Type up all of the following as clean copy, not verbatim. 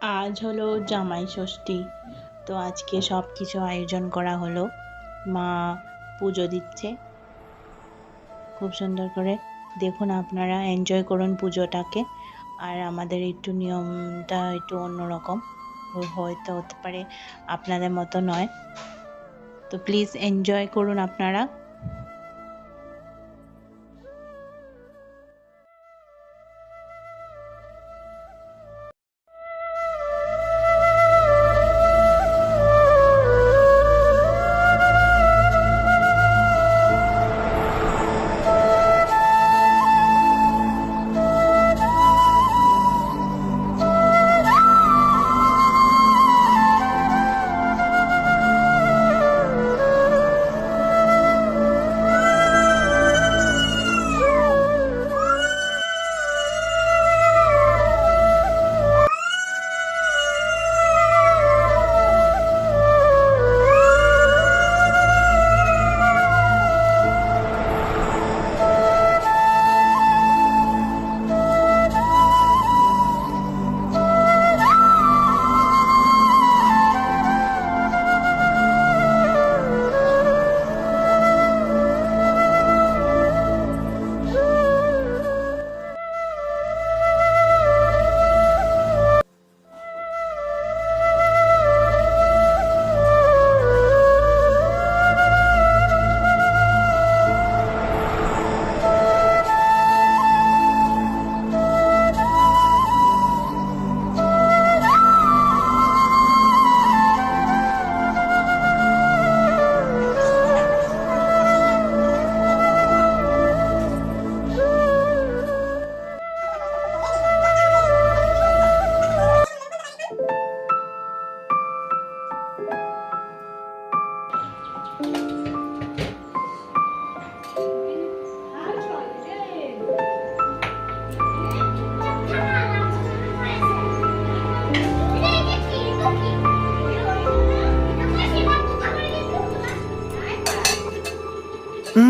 আজ হলো জামাই ষষ্ঠী। তো আজকে সব কিছু আয়োজন করা হলো। মা পুজো দিচ্ছে খুব সুন্দর করে। দেখুন, আপনারা এনজয় করুন পুজোটাকে। আর আমাদের একটু নিয়মটা একটু অন্যরকম, হয়তো হতে পারে আপনাদের মতো নয়। তো প্লিজ এনজয় করুন আপনারা।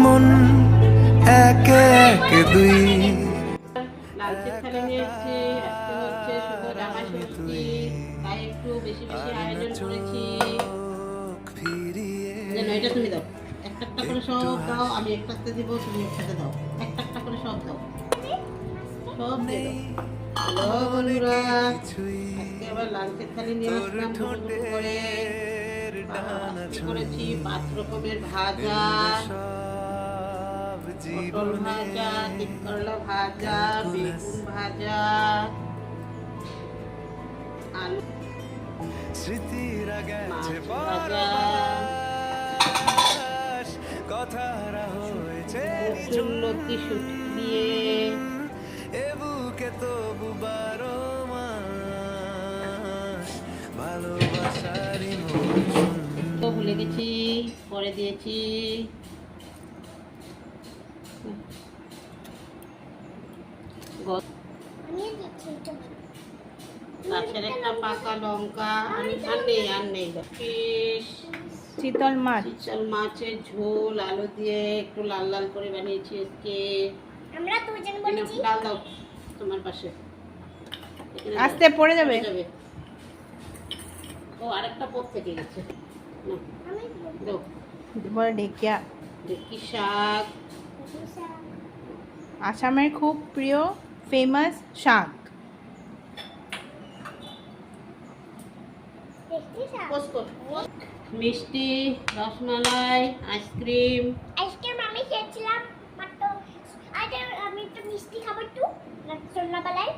মন একে একে দুই লাঞ্চের থালি নিয়ে এসেছি। আজকে হচ্ছে শুভ জামাই ষষ্ঠী, তাই একটু বেশি বেশি আয়োজন করেছি। এটা তুমি দাও, একটা একটা করে সব দাও। আমি একটাতে দিব, তুমি একটাতে দাও। একটা একটা করে সব দাও, সব দিয়ে দাও। হ্যালো বন্ধুরা, আজকে আবার লাঞ্চের থালি নিয়ে আসলাম ছোট করে। আজকে করেছি 5 রকমের ভাজা, পটল ভাজা, তিল করলা ভাজা, বেগুন ভাজা, আলু মাছ ভাজা, লতি শুটকি দিয়ে তো ভুলে গেছি, পরে দিয়েছি। গাছের একটা পাকা লঙ্কা আর নেই চিতল মাছ, চিতল মাছের ঝোল আলু দিয়ে একটু লাল লাল করে বানিয়েছি আজকে। আমরা দুজন বলেছি ডাল দাও তোমার পাশে, আস্তে পড়ে যাবে। ও আরেকটা পথ থেকে গেছে। আমি দাও, বলে ঢেকিয়া। ঢেঁকি শাক, আসামের খুব প্রিয় ফেমাস শাক। দেখতে চাও মিষ্টি, রসমালাই, আইসক্রিম। আইসক্রিম আমি খেয়েছিলাম মাত্র। আরে আমি তো মিষ্টি খাবো একটু সন্ধ্যাবেলায়।